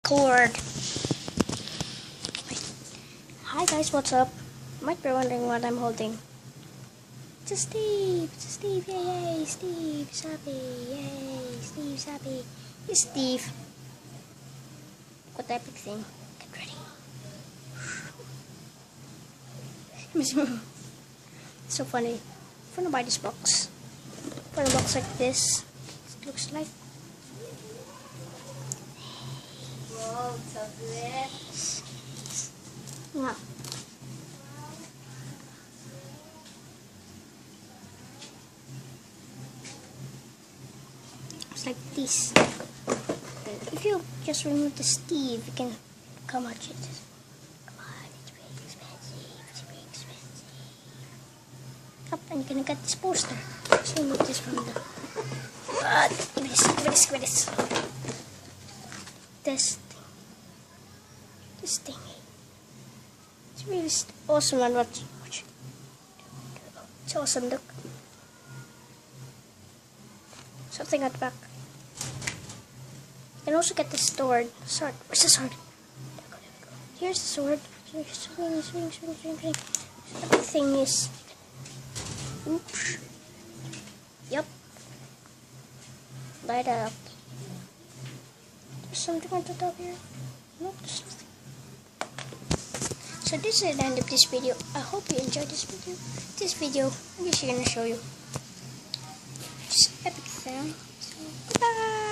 record. Hi guys, what's up? Might be wondering what I'm holding. It's a Steve, yay, Steve's happy, yay, Steve's happy. It's Steve. What epic thing. Get ready. So funny. I'm gonna buy this box. For a box like this, it looks like. Wow, chocolate. Yeah. It's like this. If you just remove the Steve, you can come on, Jesus. Come on, it's very expensive. It's very expensive. Up, and you're gonna get this poster. Just remove this from the. Give me this. This thing. It's really awesome, and watch. It's awesome, look. Something at the back. You can also get the sword. Where's the sword? There we go. Here's the sword. Swing. So the thing is. Oops. Yep. Light that up. There's something on the top here. Nope, there's nothing. So this is the end of this video. I hope you enjoyed this video. I'm just gonna show you. Just epic sound. So, goodbye.